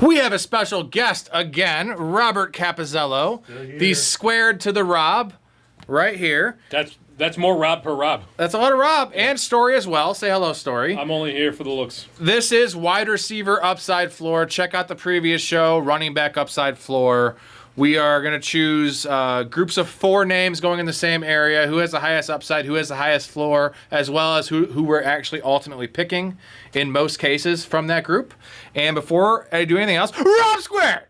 We have a special guest again, Robert Capizzello, the squared to the Rob, right here. That's more Rob per Rob. That's a lot of Rob, and Story as well. Say hello, Story. I'm only here for the looks. This is wide receiver upside floor. Check out the previous show, running back upside floor. We are going to choose groups of 4 names going in the same area. Who has the highest upside, who has the highest floor, as well as who we're actually ultimately picking in most cases from that group. And before I do anything else, Rob Square!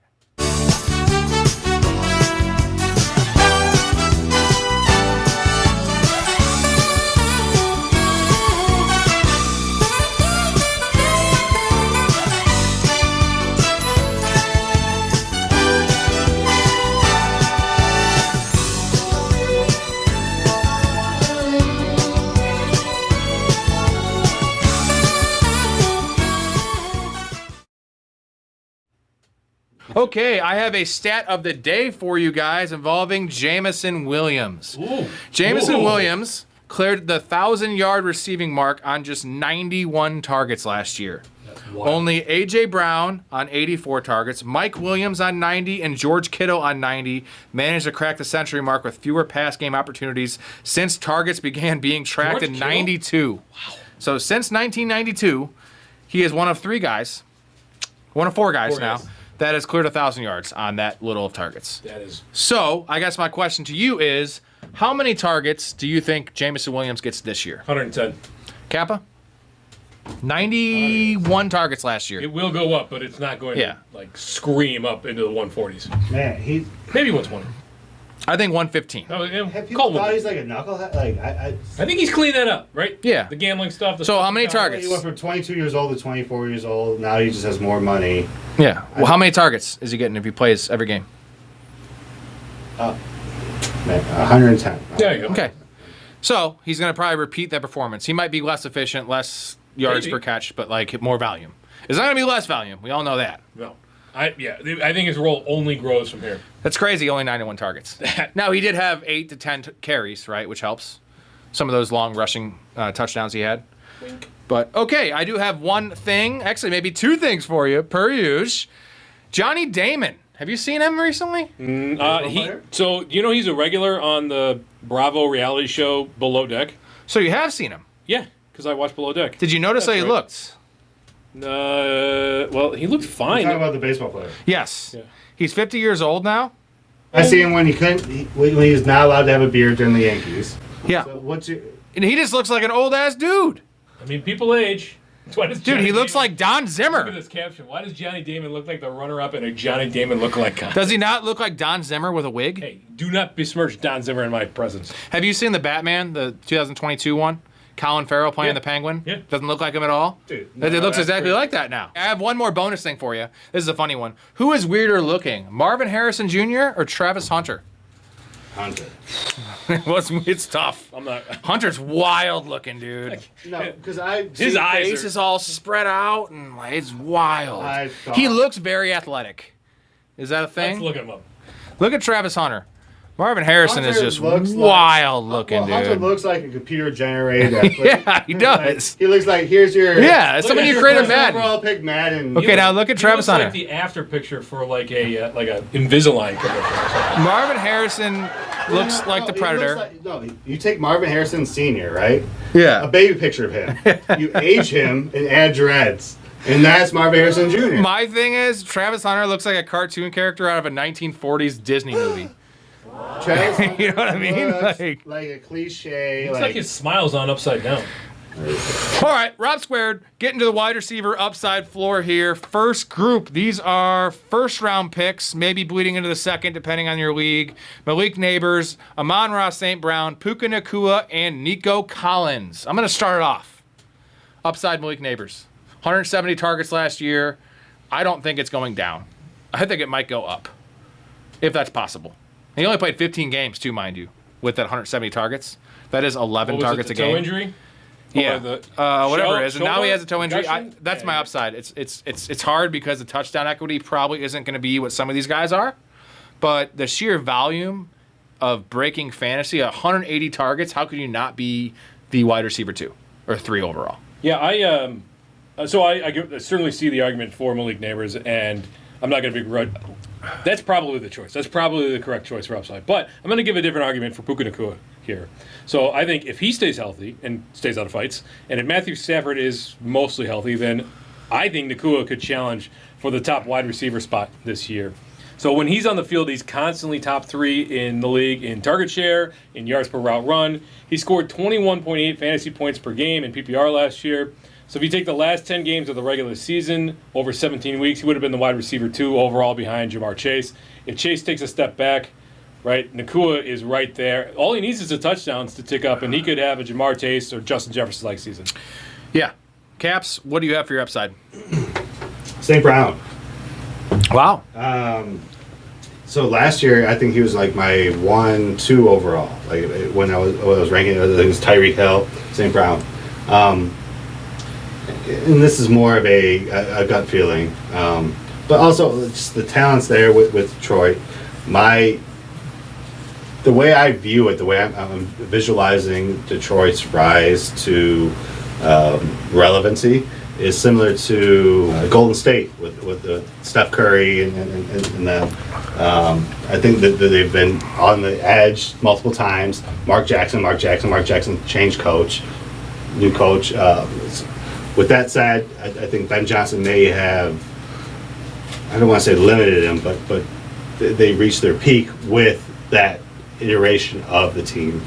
Okay, I have a stat of the day for you guys involving Jameson Williams. Jameson Williams cleared the 1,000-yard receiving mark on just 91 targets last year. Only A.J. Brown on 84 targets, Mike Williams on 90, and George Kittle on 90 managed to crack the century mark with fewer pass game opportunities since targets began being tracked in 92. Wow. So since 1992, he is one of 4 guys now that has cleared 1,000 yards on that little of targets. That is. So I guess my question to you is, how many targets do you think Jameson Williams gets this year? 110. Kappa? 91 targets last year. It will go up, but it's not going to scream up into the 140s. Man, maybe 120. I think 115. Have people thought he's like a knucklehead? Like I think he's cleaned that up, right? Yeah. The gambling stuff. So how many targets? He went from 22 years old to 24 years old. Now he just has more money. Yeah. Well, how many targets is he getting if he plays every game? Man, 110. There you go. Okay. So he's going to probably repeat that performance. He might be less efficient, less yards per catch, but like more volume. It's not going to be less volume. We all know that. No. I think his role only grows from here. That's crazy, only 91 targets. Now, he did have 8 to 10 carries, right, which helps. Some of those long rushing touchdowns he had. Wink. But, okay, I do have one thing, actually maybe 2 things for you, per usual. Johnny Damon. Have you seen him recently? So, he's a regular on the Bravo reality show Below Deck? So you have seen him? Yeah, because I watched Below Deck. Did you notice how he looked? Well, he looked fine. You're talking about the baseball player. Yes. Yeah. He's 50 years old now. I see him when when he's not allowed to have a beard during the Yankees. Yeah. So and he just looks like an old-ass dude. I mean, people age. Dude, he looks like Don Zimmer. Look at this caption. Why does Johnny Damon look like the runner-up in a Johnny Damon lookalike contest? Does he not look like Don Zimmer with a wig? Hey, do not besmirch Don Zimmer in my presence. Have you seen the Batman, the 2022 one? Colin Farrell playing the Penguin? Yeah. Doesn't look like him at all? Dude, It looks exactly like that now. I have one more bonus thing for you. This is a funny one. Who is weirder looking, Marvin Harrison Jr. or Travis Hunter? Hunter. It's tough. I'm not. Hunter's wild looking, dude. No, because His eyes Face is all spread out and it's wild. thought- He looks very athletic. Is that a thing? Let's look him up. Look at Travis Hunter. Marvin Harrison Hunter is just looks wild looking, dude. Hunter looks like a computer generated. Yeah, he does. He looks like here's your Yeah, somebody you created Madden. Overall pick Madden. Okay, now look at Travis He looks Hunter. like the after picture for like a Invisalign commercial. Marvin Harrison looks like the he Predator. looks like, you take Marvin Harrison Sr., right? A Yeah. baby picture of him. You age him and add dreads. And that's Marvin Harrison Jr. My thing is, Travis Hunter looks like a cartoon character out of a 1940s Disney movie. Travis Hunter You know what I mean? looks Like- like a cliche. Looks like his smile's on upside down. All right, Rob Squared, getting to the wide receiver upside floor here. First group, these are first-round picks, maybe bleeding into the second, depending on your league. Malik Nabers, Amon-Ra St. Brown, Puka Nacua, and Nico Collins. I'm going to start it off. Upside Malik Nabers. 170 targets last year. I don't think it's going down. I think it might go up, if that's possible. He only played 15 games, too, mind you, with that 170 targets. That is 11 targets a game. Toe injury? Yeah, whatever it is. And now he has a toe injury. Concussion? That's my upside. It's hard because the touchdown equity probably isn't going to be what some of these guys are. But the sheer volume of breaking fantasy, 180 targets, how could you not be the wide receiver 2 or 3 overall? Yeah, So I certainly see the argument for Malik Nabers, and I'm not going to begrudge. That's probably the choice. That's probably the correct choice for upside. But I'm going to give a different argument for Puka Nacua here. So I think if he stays healthy and stays out of fights, and if Matthew Stafford is mostly healthy, then I think Nacua could challenge for the top wide receiver spot this year. So when he's on the field, he's constantly top 3 in the league in target share, in yards per route run. He scored 21.8 fantasy points per game in PPR last year. So if you take the last 10 games of the regular season over 17 weeks, he would have been the wide receiver 2 overall behind Jamar Chase. If Chase takes a step back, right, Nacua is right there. All he needs is the touchdowns to tick up, and he could have a Jamar Chase or Justin Jefferson-like season. Yeah. Caps, what do you have for your upside? St. Brown. Wow. So last year, I think he was like my 1-2 overall. Like when I was ranking, it was Tyreek Hill, St. Brown. And this is more of a gut feeling, but also just the talents there with Detroit. The way I view it, the way I'm visualizing Detroit's rise to relevancy is similar to Golden State with the Steph Curry and them. I think that they've been on the edge multiple times. Mark Jackson changed coach, new coach. With that said, I think Ben Johnson may have, I don't want to say limited him, but they reached their peak with that iteration of the team.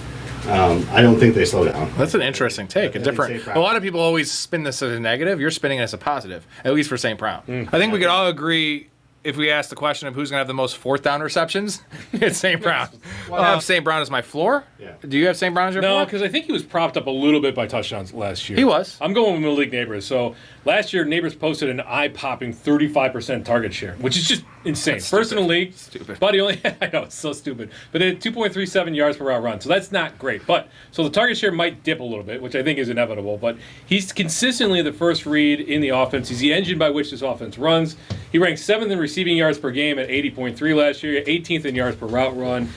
I don't think they slow down. That's an interesting take. A lot of people always spin this as a negative. You're spinning it as a positive, at least for St. Brown. I think we could all agree if we ask the question of who's going to have the most fourth down receptions, it's St. Brown. I have St. Brown as my floor. Yeah. Do you have St. Brown as your floor? No, because I think he was propped up a little bit by touchdowns last year. He was. I'm going with Malik Nabers. So last year, Nabers posted an eye-popping 35% target share, which is just insane. That's First stupid. in the league. Stupid. But he only, I know, it's so stupid. But it had 2.37 yards per route run, so that's not great. But so the target share might dip a little bit, which I think is inevitable. But he's consistently the first read in the offense. He's the engine by which this offense runs. He ranked 7th in receiving yards per game at 80.3 last year, 18th in yards per route run.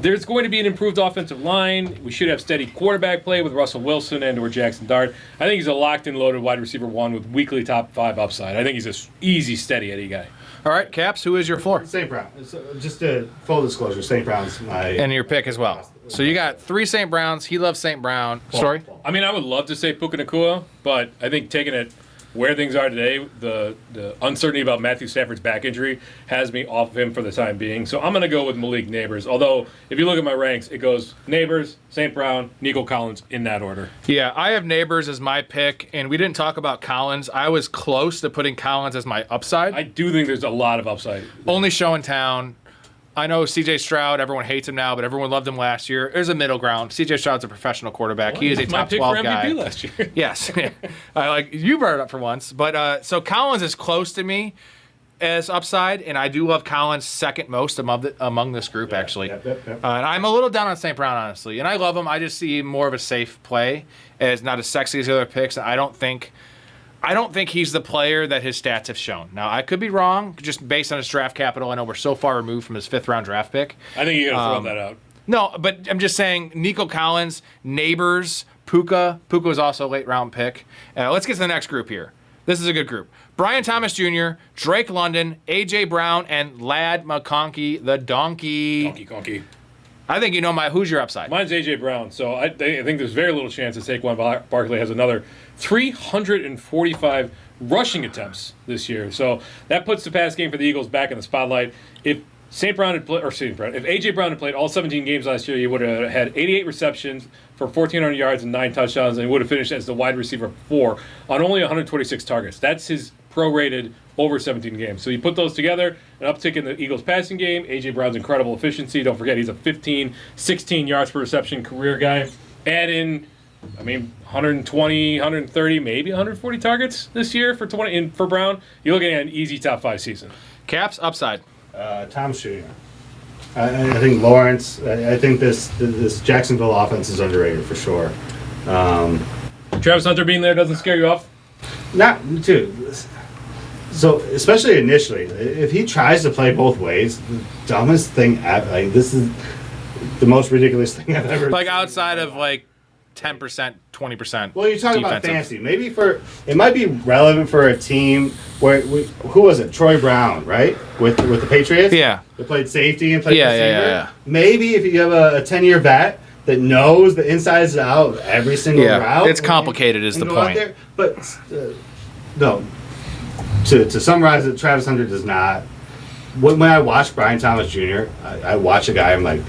There's going to be an improved offensive line. We should have steady quarterback play with Russell Wilson and or Jackson Dart. I think he's a locked and loaded wide receiver 1 with weekly top 5 upside. I think he's an easy, steady Eddie guy. All right, Caps, who is your floor? St. Brown. So just a full disclosure, St. Brown's my... And your pick as well. So you got 3 St. Browns. He loves St. Brown. Sorry? I mean, I would love to say Puka Nacua, but I think taking it where things are today, the uncertainty about Matthew Stafford's back injury has me off of him for the time being. So I'm going to go with Malik Nabers. Although, if you look at my ranks, it goes Nabers, St. Brown, Nico Collins in that order. Yeah, I have Nabers as my pick, and we didn't talk about Collins. I was close to putting Collins as my upside. I do think there's a lot of upside. Only show in town. I know C.J. Stroud, everyone hates him now, but everyone loved him last year. There's a middle ground. C.J. Stroud's a professional quarterback. Well, he is a top 12 guy. My pick for MVP last year. Yes. You brought it up for once. But so Collins is close to me as upside, and I do love Collins second most among this group, actually. Yep. And I'm a little down on St. Brown, honestly. And I love him. I just see more of a safe play as not as sexy as the other picks. I don't think he's the player that his stats have shown. Now, I could be wrong, just based on his draft capital. I know we're so far removed from his 5th-round draft pick. I think you got to throw that out. No, but I'm just saying Nico Collins, Nabers, Puka. Puka was also a late-round pick. Let's get to the next group here. This is a good group. Brian Thomas Jr., Drake London, A.J. Brown, and Ladd McConkey, the donkey. Donkey. I think you know who's your upside. Mine's A.J. Brown, so I think there's very little chance that Saquon Barkley has another 345 rushing attempts this year. So that puts the pass game for the Eagles back in the spotlight. If A.J. Brown had played all 17 games last year, he would have had 88 receptions for 1,400 yards and 9 touchdowns, and he would have finished as the wide receiver 4 on only 126 targets. That's his prorated over 17 games. So you put those together, an uptick in the Eagles passing game, A.J. Brown's incredible efficiency. Don't forget, he's a 15, 16 yards per reception career guy. Add in, 120, 130, maybe 140 targets this year for Brown. You're looking at an easy top 5 season. Caps, upside. Thomas Jr. I think Lawrence. I think this Jacksonville offense is underrated for sure. Travis Hunter being there doesn't scare you off? Not too. So especially initially, if he tries to play both ways, the dumbest thing ever. Like this is the most ridiculous thing I've ever. Like outside of like 10%, 20%. Well, you're talking about defensive. fantasy. Maybe it might be relevant for a team where who was it? Troy Brown, right? With the Patriots. Yeah. They played safety and played Yeah, receiver. yeah. Maybe if you have a 10-year vet that knows the insides out of every single route. It's complicated is the go out point. there. But no. To summarize it, Travis Hunter does not. When I watch Brian Thomas Jr., I watch a guy. I'm like,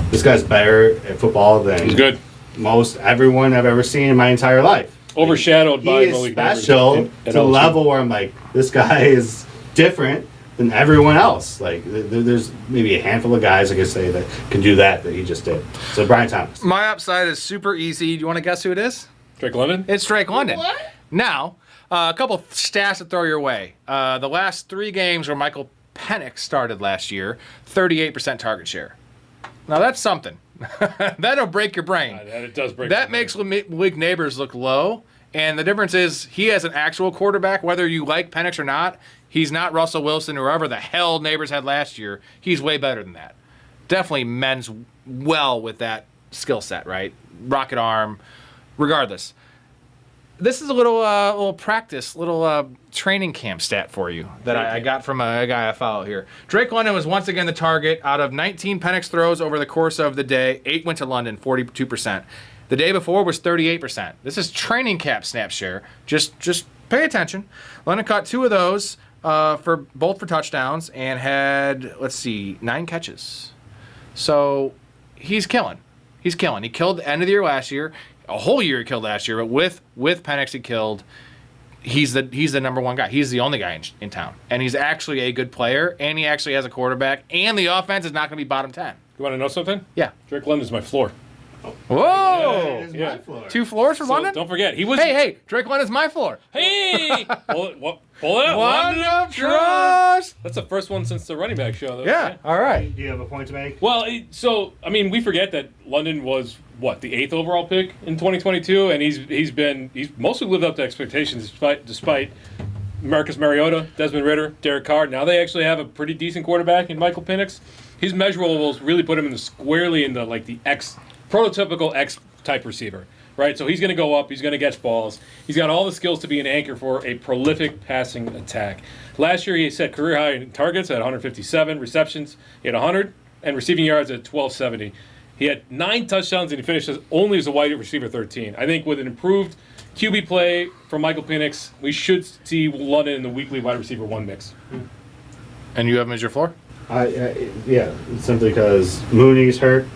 this guy's better at football than He's good. most everyone I've ever seen in my entire life. Overshadowed by He is Malik Nabers special and to the LSU. level where I'm like, this guy is different than everyone else. Like, there's maybe a handful of guys I could say that can do that he just did. So Brian Thomas. My upside is super easy. Do you want to guess who it is? Drake London? It's Drake London. What? Now, a couple stats to throw your way. The last 3 games where Michael Penix started last year, 38% target share. Now that's something. That'll break your brain. It does break. That makes Malik Nabers look low, and the difference is he has an actual quarterback. Whether you like Penix or not, he's not Russell Wilson or whoever the hell Nabers had last year. He's way better than that. Definitely mends well with that skill set, right? Rocket arm. Regardless, this is a little practice, little training camp stat for you that I got from a guy I follow here. Drake London was once again the target. Out of 19 Penix throws over the course of the day, 8 went to London, 42%. The day before was 38%. This is training camp snap share. Just pay attention. London caught 2 of those for touchdowns and had 9 catches. So he's killing. He's killing. He killed the end of the year last year. A whole year he killed last year, but with Penix he killed. He's the number one guy. He's the only guy in town, and he's actually a good player, and he actually has a quarterback, and the offense is not going to be bottom 10. You want to know something? Yeah. Drake London's my floor. Whoa! It is Yeah. my floor. 2 floors for So London? don't forget, he was. Hey, Drake London's my floor. Hey! Pull it out. One of trust. That's the first one since the running back show, though. Yeah. All right. Do you have a point to make? Well, we forget that London was the 8th overall pick in 2022, and he's mostly lived up to expectations despite Marcus Mariota, Desmond Ridder, Derek Carr. Now they actually have a pretty decent quarterback in Michael Penix. His measurables really put him squarely in the prototypical X type receiver, right? So he's going to go up, he's going to catch balls. He's got all the skills to be an anchor for a prolific passing attack. Last year he set career high in targets at 157, receptions he had 100, and receiving yards at 1270. He had 9 touchdowns and he finished only as a wide receiver 13. I think with an improved QB play from Michael Penix, we should see London in the weekly wide receiver 1 mix. And you have him as your floor? Yeah, simply because Mooney's hurt.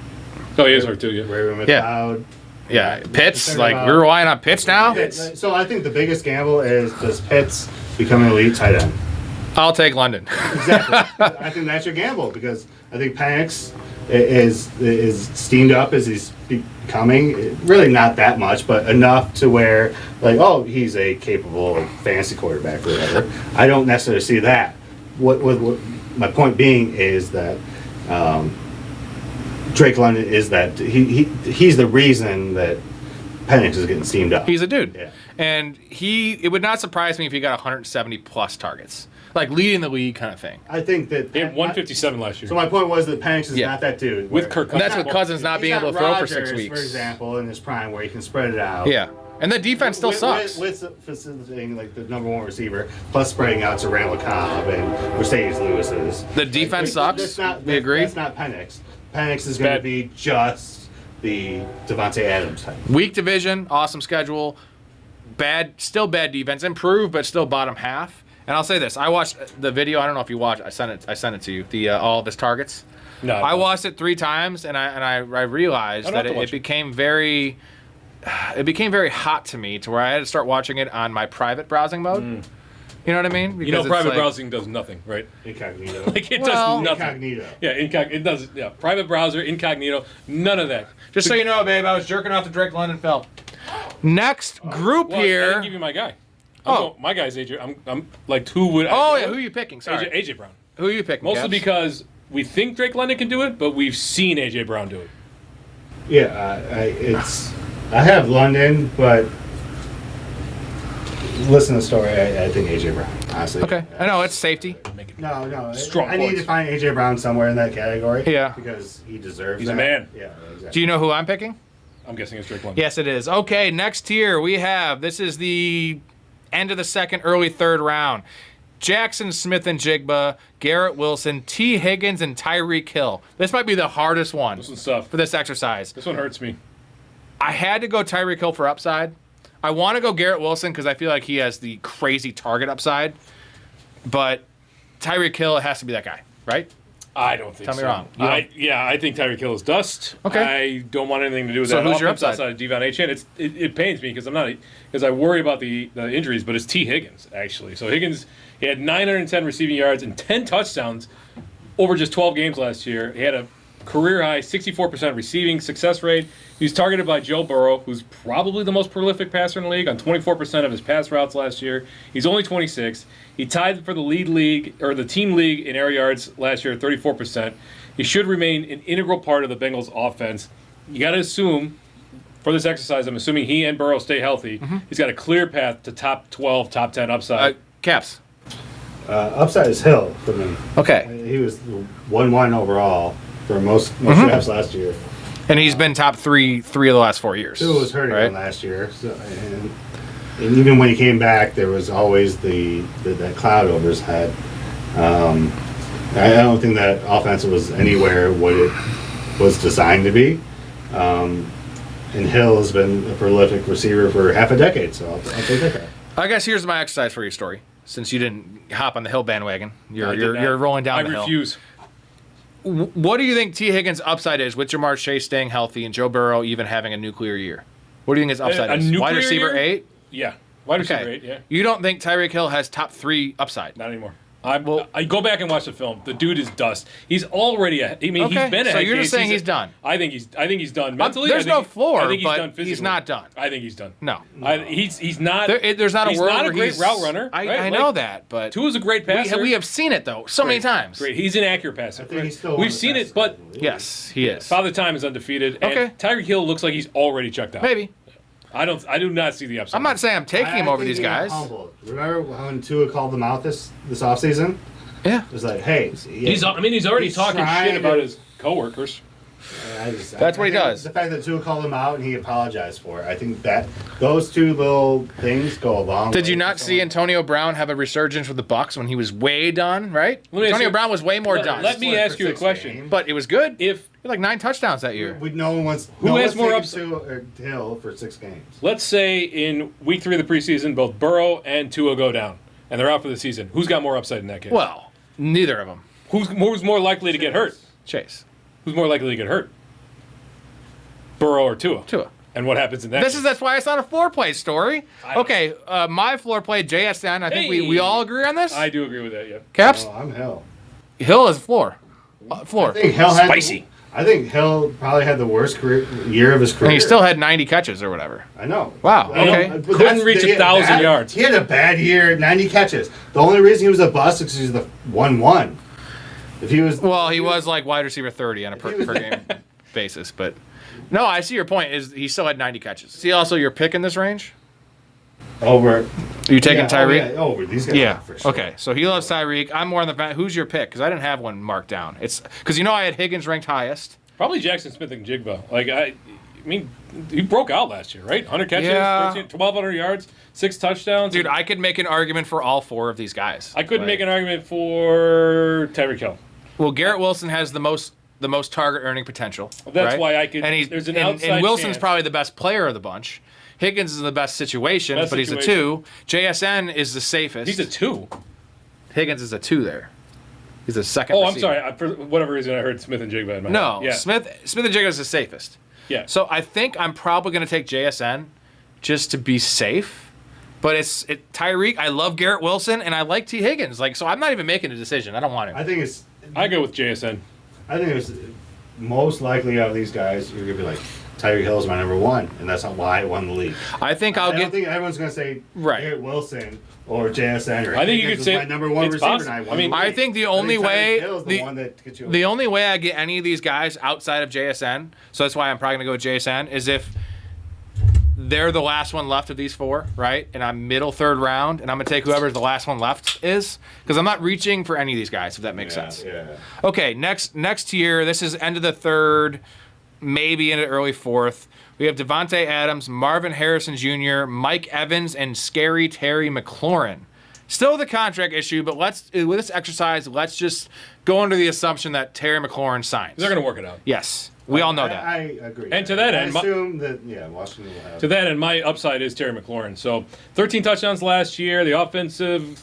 Oh, he is hurt too, yeah. Raven Yeah. McLeod. Yeah. Pitts, Concerned like about- we're relying on Pitts now? So I think the biggest gamble is does Pitts become an elite tight end? I'll take London. Exactly. I think that's your gamble because I think Penix is steamed up as he's becoming. Really not that much, but enough to where he's a capable fantasy quarterback or whatever. I don't necessarily see that. What my point being is that Drake London is that he's the reason that Penix is getting steamed up. He's a dude. Yeah. And it would not surprise me if he got 170 plus targets. Like leading the league kind of thing. I think that He had 157 last year. So my point was that Penix is Yeah. not that dude. With where- Kirk And that's Cousins. with Cousins not being He's able to not throw Rodgers, for 6 weeks. for example, in his prime where he can spread it out. Yeah. And the defense still sucks. With facilitating the number 1 receiver, plus spreading out to Randall Cobb and Mercedes Lewis's. The defense sucks. We agree. That's not Penix. Penix is going to bad. be just the Devontae Adams type. Weak division, awesome schedule. Still bad defense. Improved, but still bottom half. And I'll say this: I watched the video. I don't know if you watched. I sent it to you. All of his targets. No, I watched it 3 times, and I realized I don't that have to watch it became very hot to me to where I had to start watching it on my private browsing mode. You know what I mean? Because it's private like- browsing does nothing, right? Incognito. Like it Well- does nothing. Incognito. Yeah, it does. Yeah, private browser, incognito, none of that. Just so you know, babe, I was jerking off to Drake London film. Next group Well, I here. didn't give you my guy. Oh. My guy's AJ. I'm like, who would? Oh yeah, who are you picking? Sorry, AJ Brown. Who are you picking? Mostly Caps? because we think Drake London can do it, but we've seen AJ Brown do it. Yeah, I have London, but listen to the story. I think AJ Brown, honestly. Okay, I know it's safety. No. Strong I need points. to find AJ Brown somewhere in that category. Yeah. Because he deserves He's a that. man. Yeah, exactly. Do you know who I'm picking? I'm guessing it's Drake London. Yes, it is. Okay, next tier we have, this is the end of the second, early third round. Jackson Smith and Jigba, Garrett Wilson, T. Higgins, and Tyreek Hill. This might be the hardest one This one's tough. for this exercise. This one hurts me. I had to go Tyreek Hill for upside. I want to go Garrett Wilson because I feel like he has the crazy target upside. But Tyreek Hill has to be that guy, right? I don't think so. Tell me wrong. I think Tyreek Hill is dust. Okay. I don't want anything to do with So that who's your offense upside? outside of Devon Achane. It pains me because I worry about the injuries, but it's T. Higgins, actually. So Higgins, he had 910 receiving yards and 10 touchdowns over just 12 games last year. He had a career-high 64% receiving success rate. He was targeted by Joe Burrow, who's probably the most prolific passer in the league, on 24% of his pass routes last year. He's only 26. He tied for the team league in air yards last year at 34%. He should remain an integral part of the Bengals' offense. You got to assume, for this exercise, I'm assuming he and Burrow stay healthy. He's got a clear path to top 12, top 10 upside. Caps. Upside is Hill for me. Okay. He was 1-1 overall for most drafts last year. And he's been top three of the last 4 years. Tua was hurting right? him last year, so, and even when he came back, there was always that cloud over his head. I don't think that offense was anywhere what it was designed to be. And Hill has been a prolific receiver for half a decade, so I'll take that guy. I guess here's my exercise for your story. Since you didn't hop on the Hill bandwagon, I you're did not. rolling down I the hill. refuse. What do you think T. Higgins' upside is with Jamar Chase staying healthy and Joe Burrow even having a nuclear year? What do you think his upside A is? nuclear Wide receiver year? 8? Yeah. Wide receiver Okay. 8, yeah. You don't think Tyreek Hill has top 3 upside? Not anymore. I go back and watch the film. The dude is dust. He's already Okay, he's been a so head you're just case. saying he's done. I think he's done mentally. There's no floor, I think he's but done physically. he's not done. I think he's done. No. He's not. There's not a he's world not a where great he's- route runner. I right? know that, but Tua's a great passer. we have seen it, though, so many times. Great. He's an accurate passer. I think he's still We've seen it, but Yes, he is. Father Time is undefeated. Okay. And Tyreek Hill looks like he's already checked out. Maybe. I do not see the upside. I'm not saying I'm taking him over these guys. Remember when Tua called them out this offseason? Yeah. It was like, hey, He's already he's talking trying shit about to- his coworkers. That's what he think does. The fact that Tua called him out and he apologized for it. I think that those two little things go a long way. Did you not for see Antonio Brown have a resurgence with the Bucks when he was way done, right? Let me ask Antonio you- Brown was way more done. Let me For ask you a 6 question. games. But it was good. He If had like 9 touchdowns that year. No one wants. Who no has one's more taking Tua or Hill for 6 games? let's say in week 3 of the preseason, both Burrow and Tua go down, and they're out for the season, who's got more upside in that case? Well, neither of them. Who's more likely to get hurt? Chase. Who's more likely to get hurt? Burrow or Tua? Tua. And what happens in that? That's why it's not a floor play story. Okay, my floor play, JSN. I think we all agree on this. I do agree with that. Yeah. Caps. Oh, I'm Hill. Hill is floor. Floor. I think Hill had Spicy. I think Hill probably had the worst year of his career. And he still had 90 catches or whatever. I know. Wow, I know, okay. but Couldn't that's- reach he had 1,000 bad- yards. He had a bad year, 90 catches. The only reason he was a bust is because he's the 1-1. If he was, Well, he was like wide receiver 30 on a per game basis, but no, I see your point. Is he still had 90 catches? See, also your pick in this range? over. Are you taking Yeah, Tyreek? over these guys. Yeah. For sure. Okay. So he loves Tyreek. I'm more on the who's your pick? Because I didn't have one marked down. It's because I had Higgins ranked highest. Probably Jackson Smith and Jigba. I mean, he broke out last year, right? 100 catches, Yeah. 1,200 yards, 6 touchdowns. Dude, I could make an argument for all 4 of these guys. I couldn't Like, make an argument for Tyreek Hill. Well, Garrett Wilson has the most target earning potential. That's right? why I could- And he's there's an and outside Wilson's chance. probably the best player of the bunch. Higgins is in the best situation, Best but he's a situation. 2. JSN is the safest. He's a 2. Higgins is a 2 there. He's a second. Oh, I'm receiver. sorry. For whatever reason, I heard Smith and Jigba in my No, head. Yeah. Smith and Jigba is the safest. Yeah. So I think I'm probably going to take JSN just to be safe. But it's Tyreek. I love Garrett Wilson and I like T. Higgins. So I'm not even making a decision. I don't want I him. think it's. I go with JSN. I think it's most likely out of these guys, you're gonna be like, Tyreek Hill is my number 1, and that's why I won the league. I think I I'll don't get. think everyone's gonna say Right. Garrett Wilson or JSN or I think you Higgins could was say my number 1 it's receiver. possible. And I, won I mean, the league. I think the only Tyreek way Hill is the one that gets you. the only way I get any of these guys outside of JSN, so that's why I'm probably gonna go with JSN, is if they're the last one left of these 4, right? And I'm middle 3rd round, and I'm gonna take whoever's the last one left is, because I'm not reaching for any of these guys, if that makes sense. Yeah. Okay, next tier. This is end of the 3rd, maybe into early 4th. We have Devontae Adams, Marvin Harrison Jr., Mike Evans, and scary Terry McLaurin. Still the contract issue, but with this exercise, let's just go under the assumption that Terry McLaurin signs. They're going to work it out. Yes. We all know that. I agree. And to that end, I assume that Washington will have. To that end, my upside is Terry McLaurin. So 13 touchdowns last year. The offensive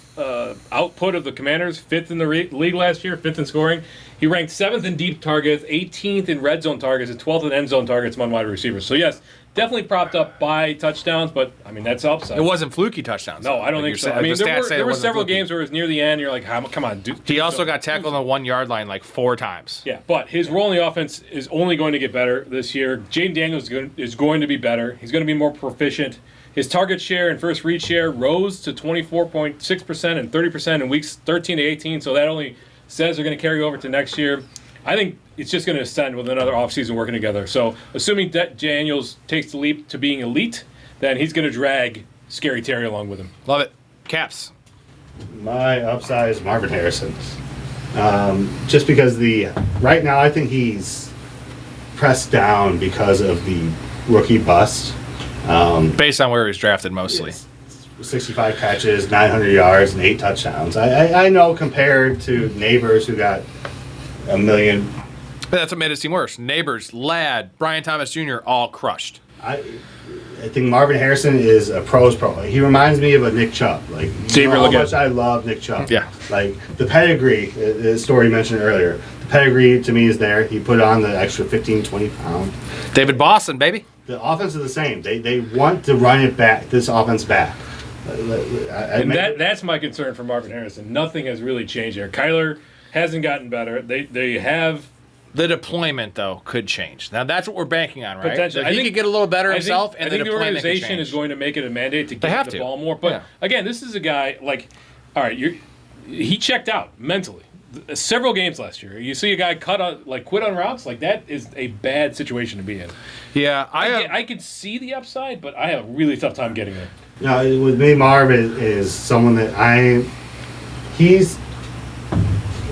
output of the Commanders, 5th in the league last year, 5th in scoring. He ranked 7th in deep targets, 18th in red zone targets, and 12th in end zone targets among wide receivers. So yes, definitely propped up by touchdowns, but I mean that's upside. It wasn't fluky touchdowns. No, I don't think so. I mean, there were several games where it was near the end. You're like, come on, dude. He also got tackled on the 1 yard line like 4 times. Yeah, but his role in the offense is only going to get better this year. Jaden Daniels is going to be better. He's going to be more proficient. His target share and first read share rose to 24.6% and 30% in weeks 13 to 18. So that only says they're going to carry over to next year. I think it's just going to ascend with another offseason working together. So assuming that Daniels takes the leap to being elite, then he's going to drag Scary Terry along with him. Love it. Caps. My upside is Marvin Harrison. Just because right now I think he's pressed down because of the rookie bust. Based on where he was drafted mostly. 65 catches, 900 yards, and 8 touchdowns. I know compared to Nabers who got a million. But that's what made his team worse. Nabers, Ladd, Brian Thomas Jr. all crushed. I think Marvin Harrison is a pro's pro. He reminds me of a Nick Chubb. Like, you know how much I love Nick Chubb. Yeah. Like the pedigree, the story you mentioned earlier. The pedigree to me is there. He put on the extra 15, 20 pounds. David Boston, baby. The offense is the same. They want to run it back. This offense back. That's my concern for Marvin Harrison. Nothing has really changed there. Kyler hasn't gotten better. They have. The deployment, though, could change. Now, that's what we're banking on, right? Potentially. He could get a little better himself, and I think the deployment could organization change. is going to make it a mandate to get the ball more. But, again, this is a guy, like, all right, he checked out mentally. Several games last year. You see a guy quit on routes, like that is a bad situation to be in. Yeah, I could see the upside, but I have a really tough time getting there. No, with me, Marv is someone that he's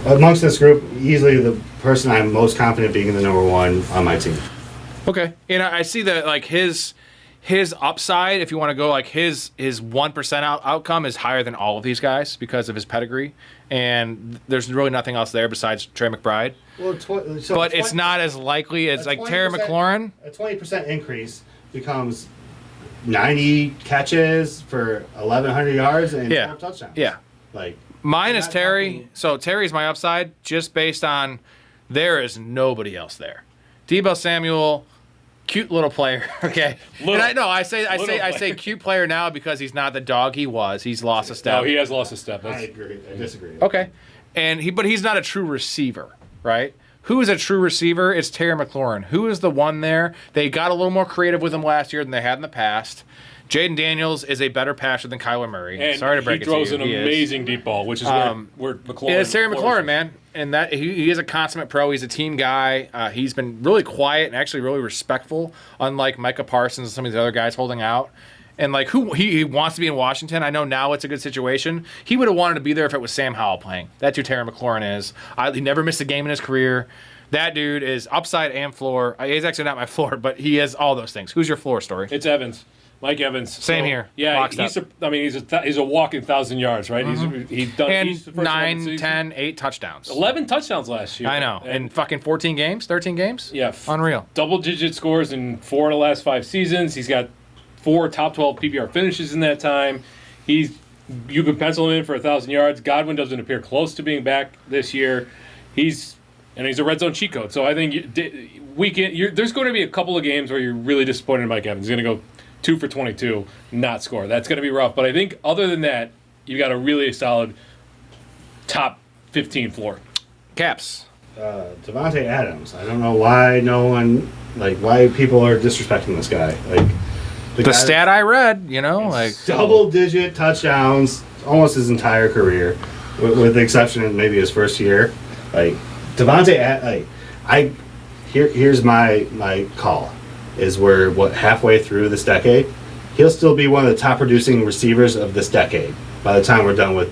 amongst this group easily the person I'm most confident being the number 1 on my team. Okay, and I see that like his upside, if you want to go like his 1% outcome is higher than all of these guys because of his pedigree, and there's really nothing else there besides Trey McBride. Well, but it's not as likely as like Terry McLaurin. A 20% increase becomes 90 catches for 1,100 yards and 12 touchdowns. Yeah, like mine is Terry. So Terry's my upside just based on there is nobody else there. Deebo Samuel. Cute little player, okay. I say cute player now because he's not the dog he was. He's lost a step. No, he has lost a step. I agree. I disagree. Okay, but he's not a true receiver, right? Who is a true receiver? It's Terry McLaurin. Who is the one there? They got a little more creative with him last year than they had in the past. Jaden Daniels is a better passer than Kyler Murray. And sorry to break it to you. He throws an amazing deep ball, which is where McLaurin. It's Terry McLaurin, man. And that he is a consummate pro. He's a team guy. He's been really quiet and actually really respectful, unlike Micah Parsons and some of the other guys holding out. And like he wants to be in Washington. I know now it's a good situation. He would have wanted to be there if it was Sam Howell playing. That's who Terry McLaurin is. He never missed a game in his career. That dude is upside and floor. He's actually not my floor, but he has all those things. Who's your floor, Story? It's Evans. Mike Evans. Same here. Yeah, he's a walking 1,000 yards, right? He's done. And he's the first 9, 10, 8 touchdowns. 11 touchdowns last year. I know. In fucking 14 games, 13 games? Yeah. Unreal. Double-digit scores in 4 of the last 5 seasons. He's got 4 top 12 PPR finishes in that time. You could pencil him in for 1,000 yards. Godwin doesn't appear close to being back this year. He's a red zone cheat code. So I think there's going to be a couple of games where you're really disappointed in Mike Evans. He's going to go 2 for 22, not score. That's going to be rough. But I think other than that, you got a really solid top 15 floor. Caps. Devontae Adams. I don't know why why people are disrespecting this guy. Like the stat I read, double-digit touchdowns almost his entire career, with the exception of maybe his first year. Like Devontae, here's my call. Is we're halfway through this decade, he'll still be one of the top producing receivers of this decade by the time we're done with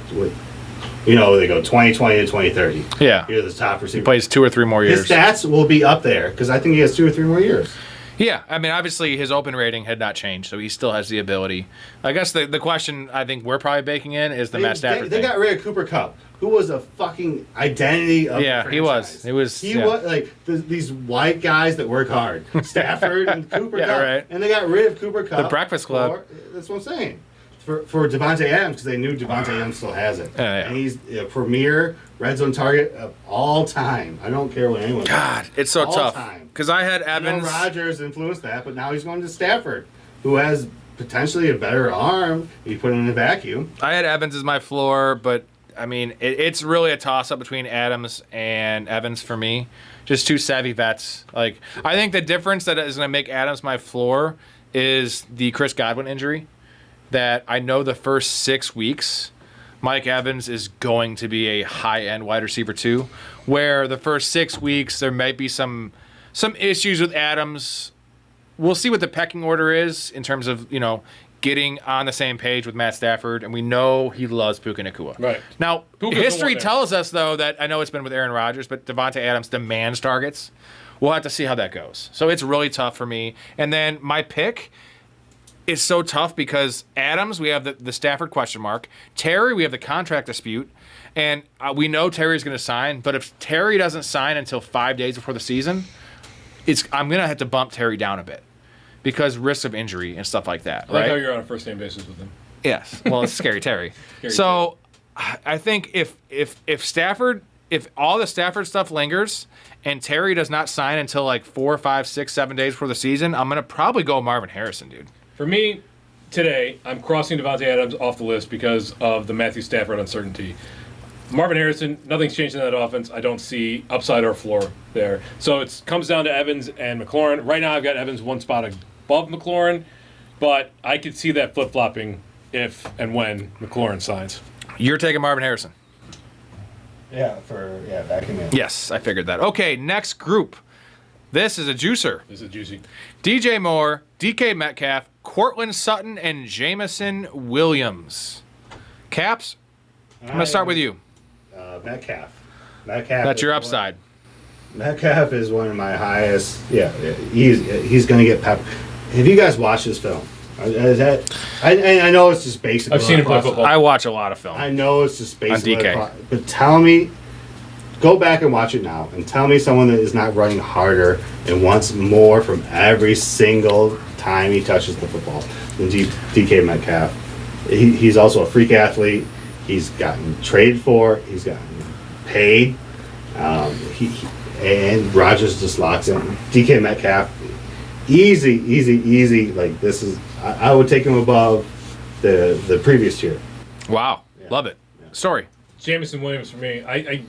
They go 2020 to 2030. Yeah. Here's the top receiver. He plays 2 or 3 more years. His stats will be up there because I think he has 2 or 3 more years. Yeah, I mean, obviously his open rating had not changed, so he still has the ability. I guess the question I think we're probably baking in is the Matt Stafford They thing. got rid of Cooper Kupp, who was a fucking identity of the franchise. He was. He was like these white guys that work hard. Stafford and Cooper Yeah, Kupp. right. And they got rid of Cooper Kupp. The Breakfast Club. That's what I'm saying. For Devontae Adams, because they knew Devontae Adams still has it. Yeah. And he's a premier red zone target of all time. I don't care what anyone God, says. it's so All tough. time. Because I had I know Evans. Rodgers influenced that, but now he's going to Stafford, who has potentially a better arm if you put it in a vacuum. I had Evans as my floor, but I mean, it's really a toss-up between Adams and Evans for me. Just 2 savvy vets. Like, I think the difference that is going to make Adams my floor is the Chris Godwin injury. That I know the first 6 weeks, Mike Evans is going to be a high-end wide receiver too. Where the first 6 weeks there might be some issues with Adams. We'll see what the pecking order is in terms of getting on the same page with Matt Stafford, and we know he loves Puka Nacua. Right. Now, Puka's history the one there. tells us though that I know it's been with Aaron Rodgers, but Devontae Adams demands targets. We'll have to see how that goes. So it's really tough for me. And then my pick. It's so tough because Adams, we have the Stafford question mark. Terry, we have the contract dispute. And we know Terry's going to sign. But if Terry doesn't sign until 5 days before the season, I'm going to have to bump Terry down a bit because risks of injury and stuff like that. I like right? how you're on a first-name basis with him. Yes. Well, it's scary Terry. So I think if all the Stafford stuff lingers and Terry does not sign until like 4, 5, 6, 7 days before the season, I'm going to probably go Marvin Harrison, dude. For me, today, I'm crossing Devontae Adams off the list because of the Matthew Stafford uncertainty. Marvin Harrison, nothing's changed in that offense. I don't see upside or floor there. So it comes down to Evans and McLaurin. Right now, I've got Evans 1 spot above McLaurin, but I could see that flip-flopping if and when McLaurin signs. You're taking Marvin Harrison. Back in. Yes, I figured that. Okay, next group. This is a juicer. This is juicy. DJ Moore, DK Metcalf, Cortland Sutton, and Jameson Williams. Caps, I'm going to start with you. Metcalf. That's your upside. Metcalf is one of my highest. Yeah, he's going to get pep. Have you guys watched this film? I know it's just basic. I've seen him play football. I watch a lot of film. I know it's just basic. On DK. But tell me, go back and watch it now, and tell me someone that is not running harder and wants more from every single time he touches the football than DK Metcalf. He's also a freak athlete. He's gotten traded for. He's gotten paid. And Rodgers just locks in. DK Metcalf, easy. Like this is, I would take him above the previous year. Wow. Love it. Story. Jameson Williams for me. I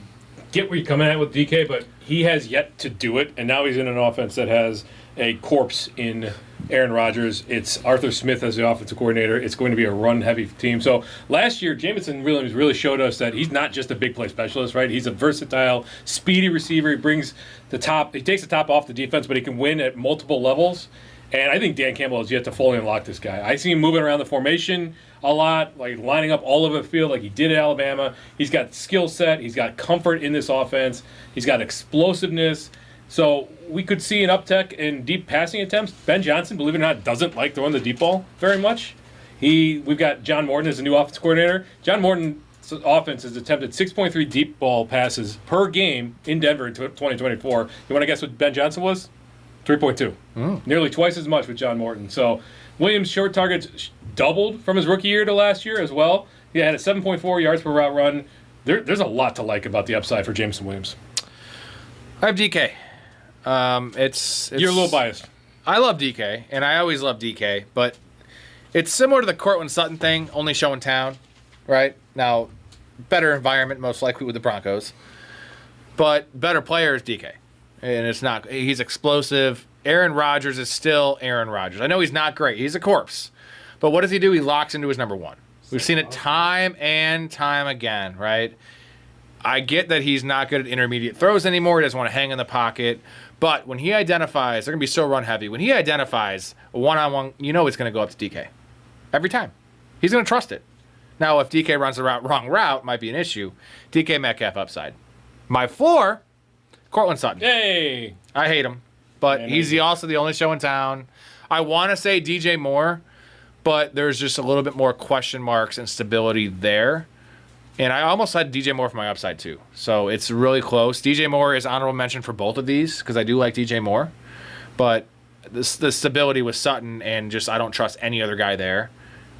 get where you're coming at with DK, but he has yet to do it, and now he's in an offense that has a corpse in Aaron Rodgers. It's Arthur Smith as the offensive coordinator. It's going to be a run-heavy team. So last year, Jameson Williams really showed us that he's not just a big play specialist, right? He's a versatile, speedy receiver. He brings the top. He takes the top off the defense, but he can win at multiple levels. And I think Dan Campbell has yet to fully unlock this guy. I see him moving around the formation a lot, like lining up all over the field like he did at Alabama. He's got skill set. He's got comfort in this offense. He's got explosiveness. So we could see an uptick in deep passing attempts. Ben Johnson, believe it or not, doesn't like throwing the deep ball very much. We've got John Morton as the new offense coordinator. John Morton's offense has attempted 6.3 deep ball passes per game in Denver in 2024. You want to guess what Ben Johnson was? 3.2. Nearly twice as much with John Morton. So Williams' short targets doubled from his rookie year to last year as well. He had a 7.4 yards per route run. There's a lot to like about the upside for Jameson Williams. I have DK. It's You're a little biased. I love DK, and I always love DK, but it's similar to the Cortland Sutton thing, only show in town, right? Now, better environment most likely with the Broncos, but better player is DK. And it's not, he's explosive. Aaron Rodgers is still Aaron Rodgers. I know he's not great. He's a corpse. But what does he do? He locks into his number one. We've seen it time and time again, right? I get that he's not good at intermediate throws anymore. He doesn't want to hang in the pocket. But when he identifies, they're going to be so run heavy. When he identifies a one-on-one, you know it's going to go up to DK. Every time. He's going to trust it. Now, if DK runs the wrong route, might be an issue. DK Metcalf upside. My floor, Cortland Sutton. Hey. I hate him, but he's also the only show in town. I want to say DJ Moore, but there's just a little bit more question marks and stability there. And I almost had DJ Moore for my upside, too. So it's really close. DJ Moore is honorable mention for both of these because I do like DJ Moore. But the stability with Sutton and just I don't trust any other guy there.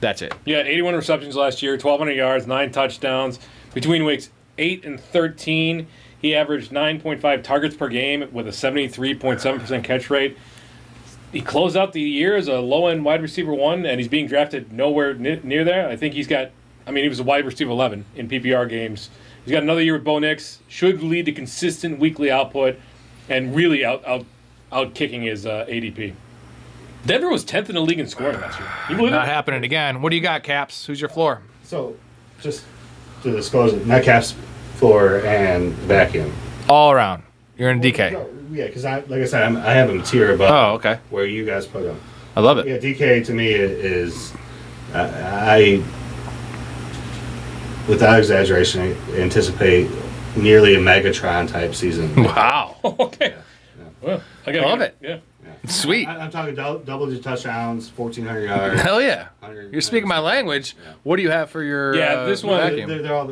That's it. Yeah, 81 receptions last year, 1,200 yards, 9 touchdowns. Between weeks 8 and 13, he averaged 9.5 targets per game with a 73.7% catch rate. He closed out the year as a low-end wide receiver 1, and he's being drafted nowhere near there. I think he was a wide receiver 11 in PPR games. He's got another year with Bo Nix. Should lead to consistent weekly output and really out kicking his ADP. Denver was 10th in the league in scoring last year. You believe Not that? happening again. What do you got, Caps? Who's your floor? So, just to disclose it, Metcalf's floor and vacuum. All around. You're in DK. No, yeah, because like I said, I have him a tier above Oh, okay. where you guys put him. I love it. Yeah, DK to me is, I without exaggeration, anticipate nearly a Megatron type season. Wow. Okay. Well, I Love it. Yeah. Sweet. I'm talking double-digit touchdowns, 1,400 yards. Hell yeah. 100 You're speaking my language. Yeah. What do you have for your This one- vacuum? They're all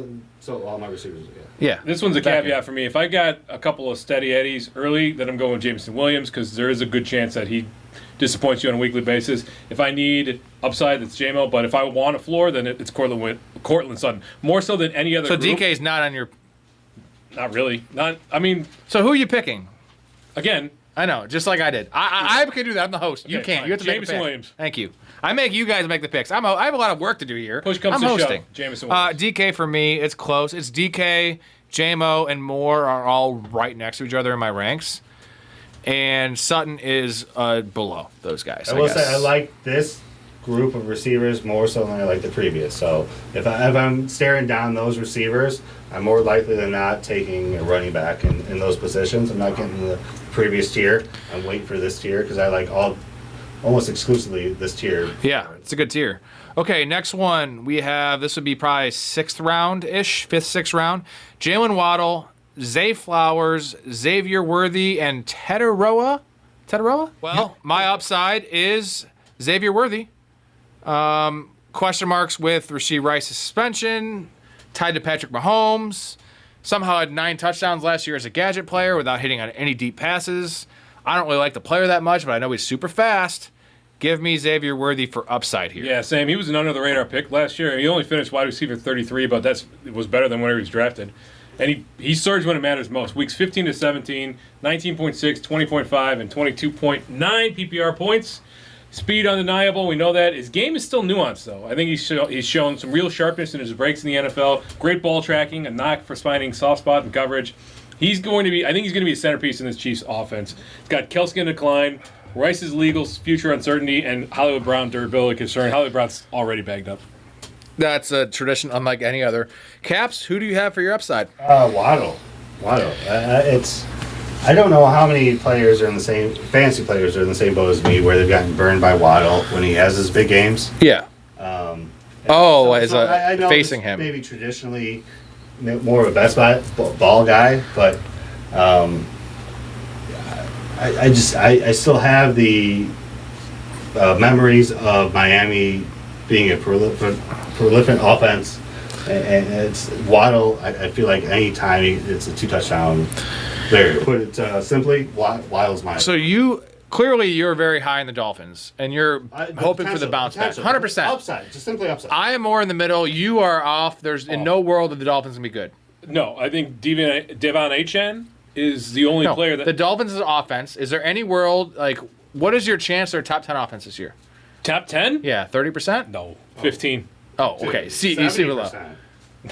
all my receivers. Yeah. Yeah. This one's a Vacuum. caveat for me. If I got a couple of steady eddies early, then I'm going with Jameson Williams because there is a good chance that he disappoints you on a weekly basis. If I need upside, that's JMO. But if I want a floor, then it's Cortland Sutton. More so than any other So group. DK's not on your. Not really. So who are you picking? Again, I know, just like I did. I can do that. I'm the host. You Okay, can't. fine. You have to make Jameson the pick. Williams. Thank you. I make you guys make the picks. I have a lot of work to do here. push comes I'm to hosting. shove. Jameson Williams. DK for me, it's close. It's DK, JMO, and Moore are all right next to each other in my ranks. And Sutton is below those guys. I will guess. say I like this group of receivers more so than I like the previous. So if I'm staring down those receivers, I'm more likely than not taking a running back in those positions. I'm not getting the previous tier. I'm waiting for this tier because I like almost exclusively this tier. Yeah, it's a good tier. Okay, next one we have. This would be probably 6th round-ish, 5th, 6th round. Jalen Waddle, Zay Flowers, Xavier Worthy, and Teteroa. Well, my upside is Xavier Worthy. Question marks with Rashee Rice's suspension, tied to Patrick Mahomes. Somehow had 9 touchdowns last year as a gadget player without hitting on any deep passes. I don't really like the player that much, but I know he's super fast. Give me Xavier Worthy for upside here. Yeah, same. He was an under-the-radar pick last year. He only finished wide receiver 33, but it was better than whenever he was drafted. And he surged when it matters most. Weeks 15 to 17, 19.6, 20.5, and 22.9 PPR points. Speed undeniable. We know that. His game is still nuanced, though. I think he's shown some real sharpness in his breaks in the NFL. Great ball tracking, a knock for finding soft spot and coverage. I think he's going to be a centerpiece in this Chiefs offense. He's got Kelce in decline, Rice's legal future uncertainty, and Hollywood Brown durability concern. Hollywood Brown's already bagged up. That's a tradition unlike any other. Caps, who do you have for your upside? Waddle. I don't know how many players are in the same fantasy players are in the same boat as me where they've gotten burned by Waddle when he has his big games. Yeah. I know facing this him. Maybe traditionally more of a best ball guy, but I still have the memories of Miami being a prolific offense, and it's Waddle. I feel like any time it's a 2-touchdown. There, put it simply, Waddle's mine. So you're very high in the Dolphins, and you're hoping for the bounce back. 100%. Upside, just simply upside. I am more in the middle. You are off. There's in no world that the Dolphins can be good. No, I think Devon Achane is the only player that... The Dolphins' offense, is there any world, what is your chance they're top 10 offense this year? Top 10? Yeah, 30%? No, 15. Oh, okay. You see what 70%.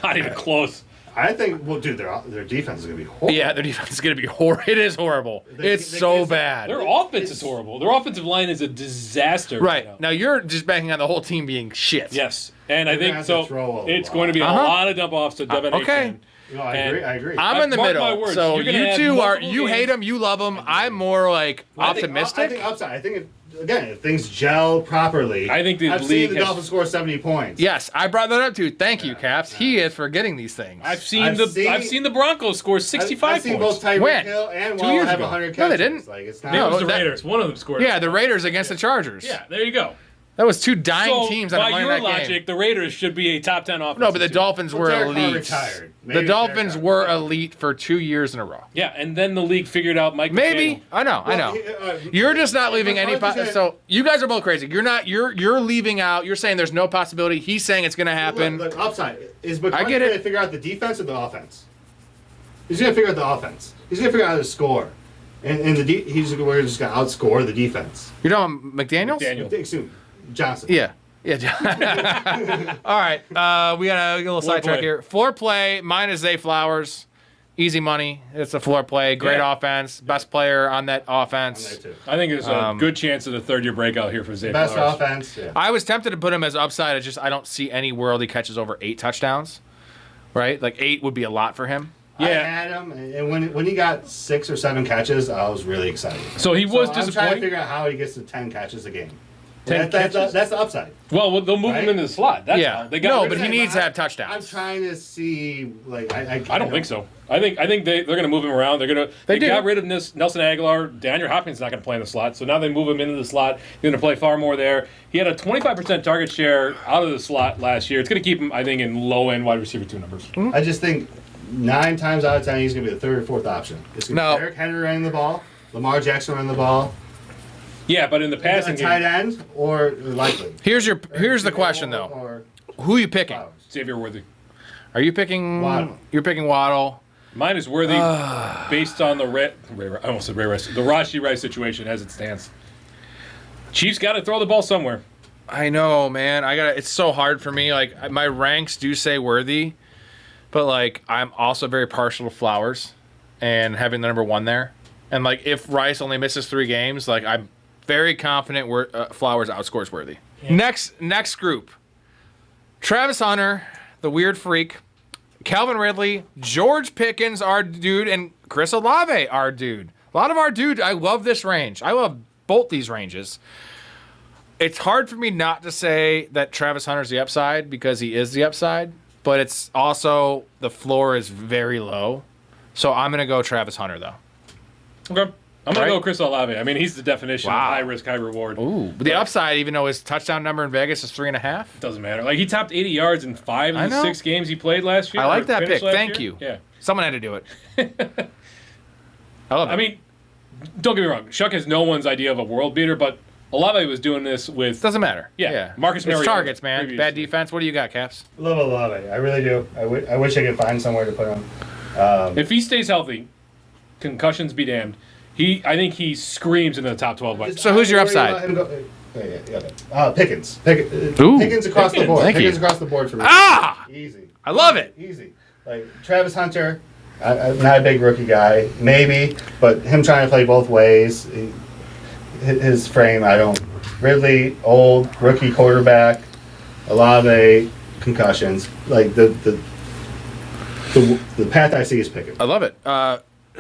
Not even close. I think, their defense is going to be horrible. Yeah, their defense is going to be horrible. It is horrible. It's so bad. Their offense is horrible. Their offensive line is a disaster. Right. Now you're just banking on the whole team being shit. Yes. And I They're think gonna so. have to throw a It's lot. going to be a lot of dump offs to Devon okay. Achane. No, I agree. I'm in the Mark my middle. words, So you're gonna you have two multiple you hate games. him, you love him. I'm more I optimistic. think upside. I think again, if things gel properly, I think the I've league seen the Dolphins score 70 points. Yes, I brought that up too. Thank you, Caps. He is forgetting these things. I've seen the Broncos score 65 I've seen points. both Tyreek When? Hill and 2 Waller years have ago. 100 catches. No, they didn't. Like, it's It not. was the that- Raiders. One of them scored. Yeah, the Raiders against the Chargers. Yeah, there you go. That was two dying So, teams on a by Monday your night logic, game. the Raiders should be a top 10 offense. No, but the this year. Dolphins were Derek Carr elite. retired. The Maybe Dolphins Derek were Carr. elite for 2 years in a row. Yeah, and then the league figured out Mike Maybe. McDaniel. I know. Well, You're just not leaving any. McCarthy's So you guys are both crazy. You're not. You're leaving out. You're saying there's no possibility. He's saying it's going to happen. Look, upside. Is McCarthy get it. going to figure out the defense or the offense? He's going to figure out the offense. He's going to figure out how to score. And we're just going to outscore the defense. You're talking McDaniels? Daniel. Think soon. Johnson. Yeah. Yeah. All right. We got a little sidetrack play. here. Floor play minus Zay Flowers. Easy money. It's a floor play. Great Yeah. offense. Best player on that There offense. too. I think there's a good chance of the third-year breakout here for Zay Best Flowers. offense. Yeah. I was tempted to put him as upside. It's just I don't see any world he catches over 8 touchdowns. Right? Like 8 would be a lot for him. I Yeah. had him, and when he got 6 or 7 catches, I was really excited. So he was I'm trying to disappointing. figure out how he gets to 10 catches a game. 10 That's catches? the upside. Well, they'll move him Right? into the slot. That's Yeah. how. They got No, rid but of he him. needs to have I'm touchdowns. trying to see, like, I don't think so. I think they're going to move him around. They do. got rid of Nelson Aguilar. Daniel Hopkins not going to play in the slot, so now they move him into the slot. He's going to play far more there. He had a 25% target share out of the slot last year. It's going to keep him, I think, in low-end wide receiver 2 numbers. I just think 9 times out of 10 he's going to be the 3rd or 4th option. It's going to No. be Derrick Henry running the ball, Lamar Jackson running the ball, Yeah, but in the a passing tight game, end, or likely. Here's the question though. Or Who are you picking? Flowers. Xavier Worthy. Are you picking Waddle. You're picking Waddle. Mine is Worthy based on the I almost said Ray Rice. The Rashee Rice situation as it stands. Chiefs got to throw the ball somewhere. I know, man. It's so hard for me. Like my ranks do say Worthy, but like I'm also very partial to Flowers and having the number 1 there. And like if Rice only misses 3 games, like I'm very confident Flowers outscores Worthy. Yeah. Next group. Travis Hunter, the weird freak, Calvin Ridley, George Pickens, our dude, and Chris Olave, our dude. A lot of our dude. I love this range. I love both these ranges. It's hard for me not to say that Travis Hunter's the upside because he is the upside, but it's also the floor is very low. So I'm going to go Travis Hunter, though. Okay. I'm going Right? to go Chris Olave. I mean, he's the definition Wow. of high risk, high reward. Ooh. But the upside, even though his touchdown number in Vegas is 3.5. Doesn't matter. Like, he topped 80 yards in 5 I of the know. 6 games he played last year. I like or that finished pick. last Thank year. you. Yeah. Someone had to do it. I love it. I mean, don't get me wrong. Shuck has no one's idea of a world beater, but Olave was doing this with... Doesn't matter. Yeah. Marcus It's Mariota targets, man. previously. Bad defense. What do you got, Caps? Love Olave. I really do. I wish I could find somewhere to put him. If he stays healthy, concussions be damned, I think he screams into the top 12. By So who's your upside? Pickens. Ooh. Pickens across the Pickens. board. Thank you. Pickens across the board for me. Ah! Easy. I love it. Easy. Like Travis Hunter, I'm not a big rookie guy, maybe, but him trying to play both ways, his frame, I don't. Ridley, old rookie quarterback, Olave, concussions. Like the path I see is Pickens. I love it.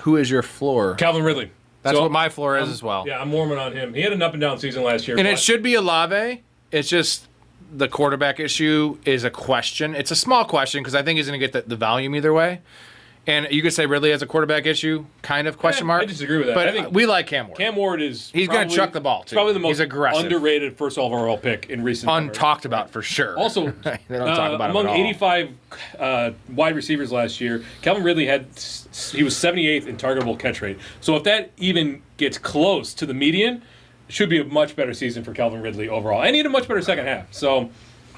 Who is your floor? Calvin Ridley. That's So, what my floor is as well. Yeah, I'm warming on him. He had an up and down season last year. And but it should be Olave. It's just the quarterback issue is a question. It's a small question because I think he's going to get the volume either way. And you could say Ridley has a quarterback issue, kind of question mark. I disagree with that. But I think we like Cam Ward. Cam Ward is He's gonna probably- chuck the ball, too. Probably the most He's aggressive. underrated first overall pick in recent memory. Untalked about for sure. Also, they don't talk about him among at all. 85 wide receivers last year, Calvin Ridley he was 78th in targetable catch rate. So if that even gets close to the median, it should be a much better season for Calvin Ridley overall. And he had a much better second half. So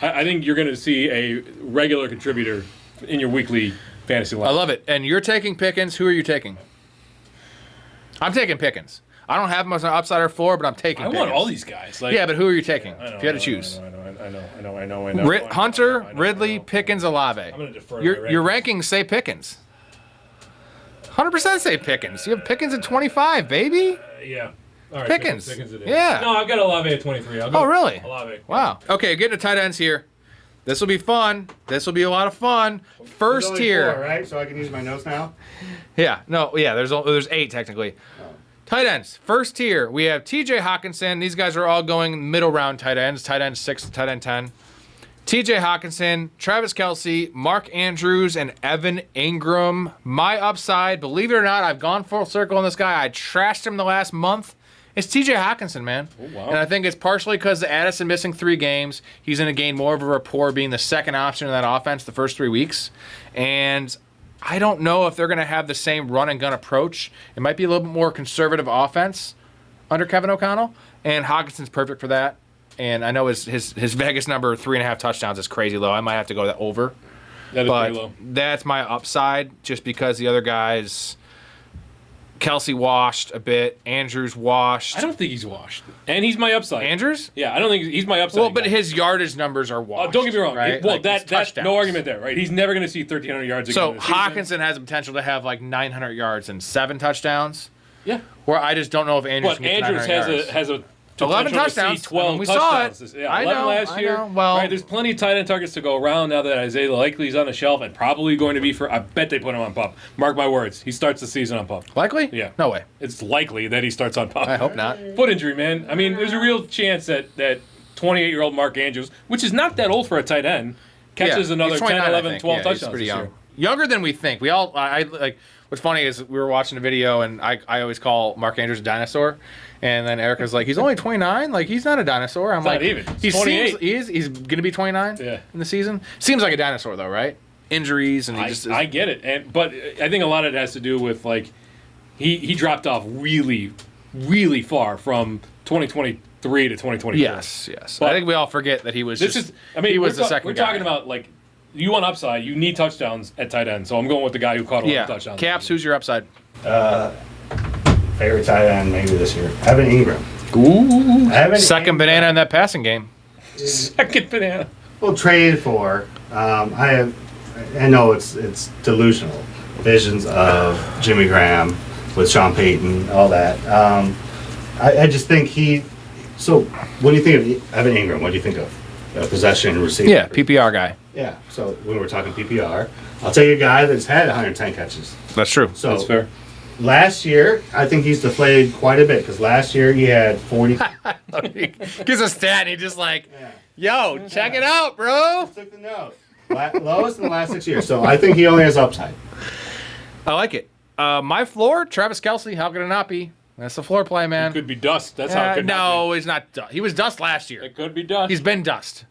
I think you're going to see a regular contributor in your weekly fantasy lineup. I love it. And you're taking Pickens. Who are you taking? I'm taking Pickens. I don't have him as an upside or floor, but I'm taking Pickens. want all these guys. Like, Yeah, but who are you taking I know, if you had to I choose? know. I know. Hunter, I know. Ridley, Pickens, Olave. I'm going to defer Your my rankings say Pickens. 100% say Pickens. You have Pickens at 25, baby. Yeah. All right, Pickens. Pickens it is. Yeah. No, I've got Olave at 23. I'll go Oh, really? Olave. Wow. Okay, getting to tight ends here. This will be fun. This will be a lot of fun. There's First only tier. 4, right? So I can use my notes now. Yeah. No. Yeah. There's 8 technically. Tight ends. First tier, we have TJ Hawkinson. These guys are all going middle round tight ends. Tight end 6 to tight end 10. TJ Hawkinson, Travis Kelce, Mark Andrews, and Evan Ingram. My upside, believe it or not, I've gone full circle on this guy. I trashed him the last month. It's TJ Hawkinson, man. Oh, wow. And I think it's partially because of Addison missing 3 games. He's going to gain more of a rapport being the second option in that offense the first 3 weeks. And I don't know if they're going to have the same run and gun approach. It might be a little bit more conservative offense under Kevin O'Connell. And Hawkinson's perfect for that. And I know his Vegas number 3.5 touchdowns is crazy low. I might have to go that over. That is pretty low. That's my upside just because the other guys, Kelce washed a bit, Andrews washed. I don't think he's washed. And he's my upside. Andrews? Yeah, I don't think he's my upside. Well, but his yardage numbers are washed. Don't get me wrong. Right? That's no argument there, right? He's never going to see 1,300 yards again. So this season. Hawkinson has the potential to have like 900 yards and 7 touchdowns. Yeah. Where I just don't know if Andrews But can get Andrews 900 yards. has a 11 potential to see touchdowns. 12 We saw it. touchdowns. Yeah, I 11 know, last year. I know. Well, right, there's plenty of tight end targets to go around now that Isaiah Likely's on the shelf and probably going to be for. I bet they put him on PUP. Mark my words. He starts the season on PUP. likely? Yeah. No way. It's likely that he starts on PUP. I hope not. Foot injury, man. I mean, there's a real chance that 28-year-old Mark Andrews, which is not that old for a tight end, catches another he's 10, 29, 11, I think. 12 Yeah, touchdowns he's pretty this young. year. Younger than we think. We all, I like, what's funny is we were watching a video and I always call Mark Andrews a dinosaur. And then Erica's like, he's only 29? Like, he's not a dinosaur. I'm Not like, even. He's 28. He's going to be 29 Yeah. in the season? Seems like a dinosaur, though, right? Injuries and he just is. I get it, but I think a lot of it has to do with like he dropped off really, really far from 2023 to 2024. Yes. But I think we all forget that he was This just, is. I mean, he was the second We're guy. talking about like you want upside. You need touchdowns at tight end. So I'm going with the guy who caught 11 touchdowns. Caps, who's your upside? Favorite tight end maybe this year. Evan Ingram. Ooh. Evan Second Ingram. banana in that passing game. Second banana. Well, traded for. I know it's delusional. Visions of Jimmy Graham with Sean Payton, all that. I just think he. So when you think of Evan Ingram, what do you think of? Possession receiver. Yeah, PPR guy. Yeah. So when we're talking PPR, I'll take a guy that's had 110 catches. That's true. So That's fair. last year, I think he's deflated quite a bit because last year he had 40. Gives a stat and he just like, yo, check it out, bro. Took the note. Lowest in the last 6 years. So I think he only has upside. I like it. My floor, Travis Kelce. How could it not be? That's the floor play, man. It could be dust. That's how it could no, he's not. He was dust last year. It could be dust. He's been dust.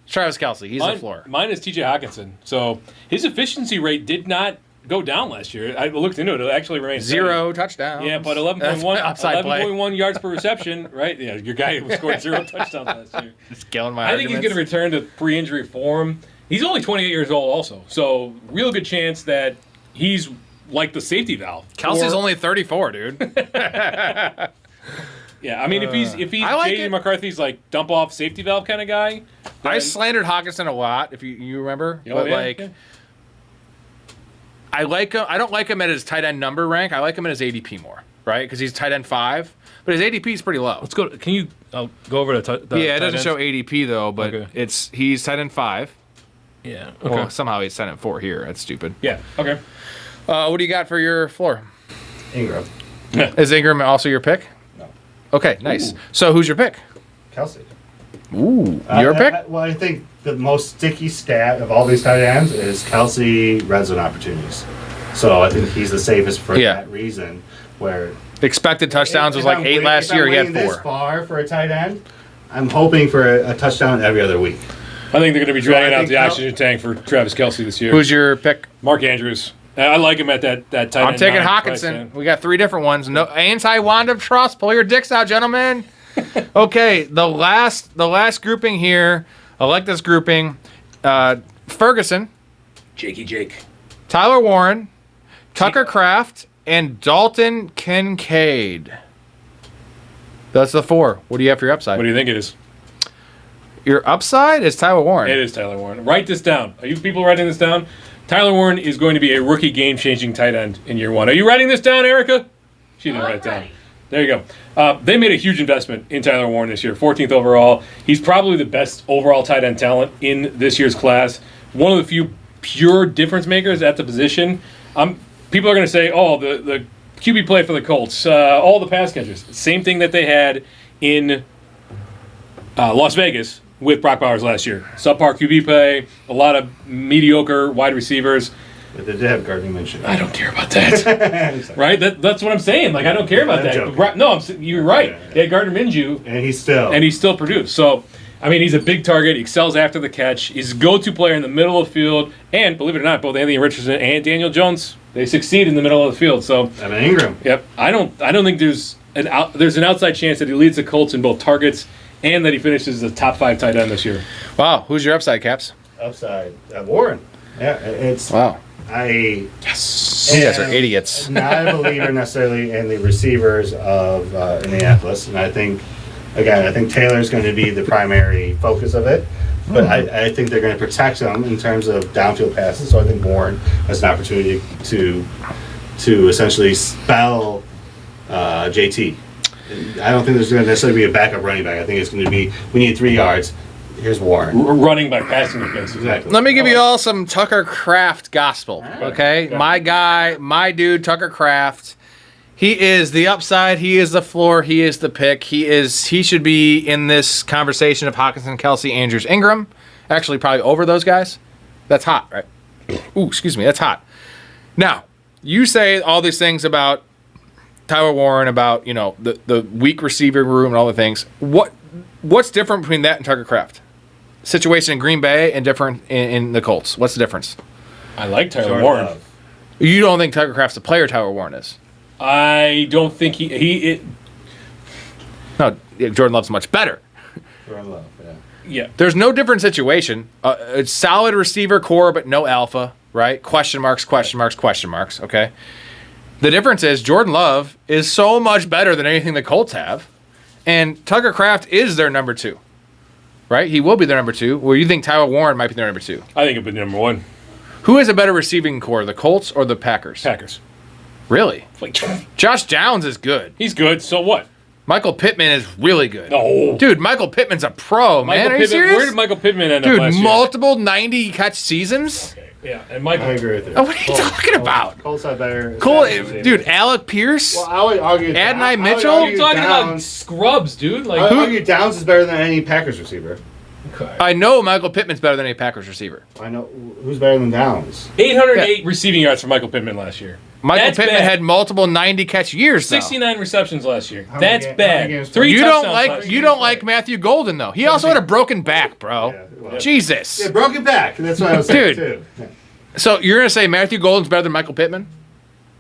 Travis Kelce. He's the floor. Mine is TJ Hawkinson. So his efficiency rate did not go down last year. I looked into it. It actually remained 0 touchdowns. Yeah, but That's my upside play. 11.1 yards per reception, right? Yeah, your guy who scored 0 touchdowns last year. Just killing my I think he's going to return to pre-injury form. He's only 28 years old also. So real good chance that he's like the safety valve. Kelsey's only 34, dude. Yeah, I mean, if he's I like J.D. it. McCarthy's like dump off safety valve kind of guy. I then- slandered Hawkinson a lot, if you remember. Oh, but yeah, like, yeah. I like him. I don't like him at his tight end number rank. I like him at his ADP more, right? Because he's tight end 5, but his ADP is pretty low. Let's go. Can you go over the Yeah, it tight doesn't ends? show ADP though, but Okay. he's tight end 5. Yeah. Okay. Well, somehow he's tight end 4 here. That's stupid. Yeah. Okay. What do you got for your floor? Ingram. Is Ingram also your pick? No. Okay, nice. Ooh. So who's your pick? Kelsey. Ooh, your pick? Well, I think the most sticky stat of all these tight ends is Kelsey red zone opportunities. So I think he's the safest for that reason. Where Expected touchdowns was like 8 last year. He had 4. This far for a tight end, I'm hoping for a touchdown every other week. I think they're going to be dragging I out think the oxygen tank for Travis Kelce this year. Who's your pick? Mark Andrews? I like him at that tight end. I'm taking 9 Hawkinson. price tag. We got 3 different ones. No anti-Wand of trust. Pull your dicks out, gentlemen. Okay, the last grouping here. I like this grouping. Ferguson, Jakey Jake. Tyler Warren, Tucker Kraft, and Dalton Kincaid. That's the 4. What do you have for your upside? What do you think it is? Your upside is Tyler Warren. It is Tyler Warren. Write this down. Are you people writing this down? Tyler Warren is going to be a rookie game-changing tight end in year 1. Are you writing this down, Erica? She didn't write it down. There you go. They made a huge investment in Tyler Warren this year, 14th overall. He's probably the best overall tight end talent in this year's class. One of the few pure difference makers at the position. People are going to say, oh, the QB play for the Colts. All the pass catchers. Same thing that they had in Las Vegas with Brock Bowers last year. Subpar QB play, a lot of mediocre wide receivers. But they did have Gardner Minshew. I don't care about that. Right? That's what I'm saying. Like, I don't care about that. No, you're right. Yeah. They had Gardner Minshew. And he still produced. So, I mean, he's a big target. He excels after the catch. He's a go-to player in the middle of the field. And, believe it or not, both Anthony Richardson and Daniel Jones, they succeed in the middle of the field. So, Evan Ingram. Yep. I don't think there's an outside chance that he leads the Colts in both targets and that he finishes the top 5 tight end this year. Wow. Who's your upside, Caps? Upside. Warren. Yeah, it's... Wow. Yes. You guys are idiots. Not a believer necessarily in the receivers of Indianapolis. And I think Taylor's going to be the primary focus of it. But I think they're going to protect him in terms of downfield passes. So I think Warren has an opportunity to essentially spell JT. I don't think there's going to necessarily be a backup running back. I think it's going to be, we need 3 yards. Here's Warren. Running by passing defense. Exactly. Let me give you all some Tucker Kraft gospel, okay? My guy, my dude, Tucker Kraft. He is the upside. He is the floor. He is the pick. He should be in this conversation of Hawkinson, Kelsey, Andrews, Ingram. Actually, probably over those guys. That's hot, right? Ooh, excuse me. That's hot. Now, you say all these things about Tyler Warren, about the weak receiver room and all the things. What's different between that and Tucker Kraft? Situation in Green Bay and different in the Colts. What's the difference? I like Tyler Warren. You don't think Tucker Kraft's the player Tyler Warren is? I don't think No, Jordan Love's much better. Jordan Love, yeah. There's no different situation. It's solid receiver core, but no alpha, right? Question marks, okay? The difference is Jordan Love is so much better than anything the Colts have, and Tucker Kraft is their number 2, right? He will be their number 2, where you think Tyler Warren might be their number 2. I think it'd be number 1. Who has a better receiving core, the Colts or the Packers? Packers. Really? Josh Downs is good. He's good, so what? Michael Pittman is really good. No. Dude, Michael Pittman's a pro, man. Are you serious? Where did Michael Pittman end up Dude, last year? multiple 90-catch seasons? Okay, yeah, and Michael... I agree with you. Oh, what are you talking about? Colts have better... Dude, Alec Pierce? Well, I would argue... Adonai Mitchell? What are you talking about? Scrubs, dude. I would argue Downs is better than any Packers receiver. Okay. I know Michael Pittman's better than any Packers receiver. I know. Who's better than Downs? 808 receiving yards for Michael Pittman last year. Michael Pittman had multiple 90-catch years, though. 69 receptions last year. How That's many bad. games? 3 You touchdowns don't last like year. you don't like Matthew Golden, though. He also had a broken back, bro. Yeah, well, Jesus. Yeah, broken back. That's what I was saying, Dude. too. So you're going to say Matthew Golden's better than Michael Pittman?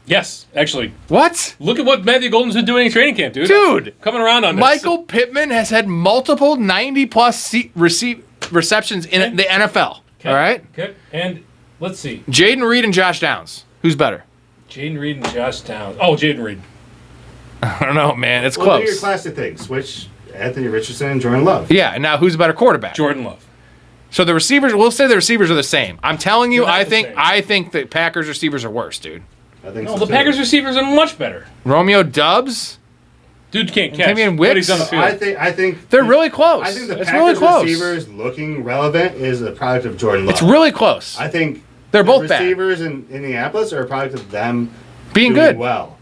Yes, actually. What? Look at what Matthew Golden's been doing in training camp, dude. Dude. Coming around on this. Michael Pittman has had multiple 90-plus receptions in the NFL. Okay. All right? Okay. And let's see. Jaden Reed and Josh Downs. Who's better? Jaden Reed and Josh Downs. Oh, Jaden Reed. I don't know, man. It's Well, do your close. classic thing. Switch Anthony Richardson and Jordan Love. Yeah, and now who's a better quarterback? Jordan Love. So the receivers, we'll say the receivers are the same. I'm telling you, They're not the I same. think the Packers receivers are worse, dude. I think No, so the too. Packers receivers are much better. Romeo Dubs, Dude can't catch. Damian But he's Wicks? on the field. I think they're really close. I think the it's really Packers close. receivers looking relevant is a product of Jordan Love. It's really close. I think They're the both bad. receivers in Indianapolis are a product of them Being doing good. well.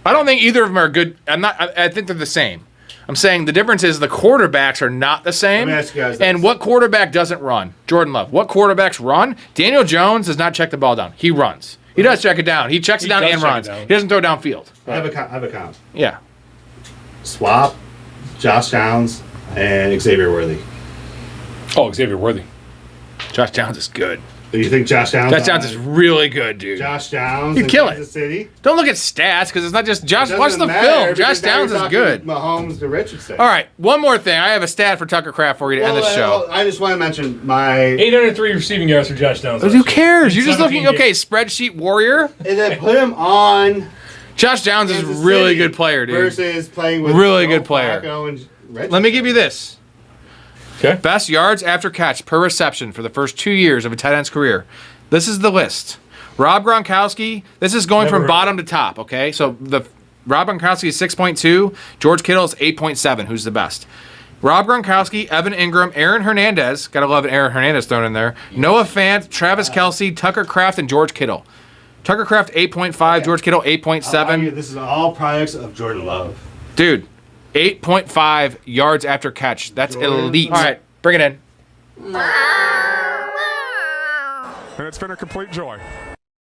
I don't think either of them are good. I think they're the same. I'm saying the difference is the quarterbacks are not the same. Let me ask you guys and this. what quarterback doesn't run? Jordan Love. What quarterbacks run? Daniel Jones does not check the ball down. He runs. He does check it down. He checks it down does and check it runs. down. He doesn't throw downfield. I have a count. Yeah. Swap, Josh Downs, and Xavier Worthy. Oh, Xavier Worthy. Josh Downs is good. Do you think Josh Downs? Josh Downs is really good, dude. Josh Downs. He'd in kill it. Kansas City. Don't look at stats because it's not just Josh. It Watch doesn't the matter film. because Josh now Downs you're is talking good. Mahomes to Richardson. All right, one more thing. I have a stat for Tucker Kraft for you to end the show. I just want to mention my. 803 receiving yards for Josh Downs. last Who year. cares? In You're just 17 looking. Okay, games. spreadsheet warrior. And then put him on. Josh Downs is a Kansas really City good player, dude. Versus playing with Really Joe good player. Flacco and Richardson. Let me give you this. Okay. Best yards after catch per reception for the first 2 years of a tight end's career. This is the list. Rob Gronkowski. This is going Never from heard bottom to top. Okay, so the Rob Gronkowski is 6.2. George Kittle is 8.7. Who's the best? Rob Gronkowski, Evan Ingram, Aaron Hernandez. Gotta love an Aaron Hernandez thrown in there. Noah Fant, Travis Kelce, Tucker Kraft, and George Kittle. Tucker Kraft 8.5, George Kittle 8.7. This is all products of Jordan Love. Dude, 8.5 yards after catch. That's elite. All right, bring it in. And it's been a complete joy.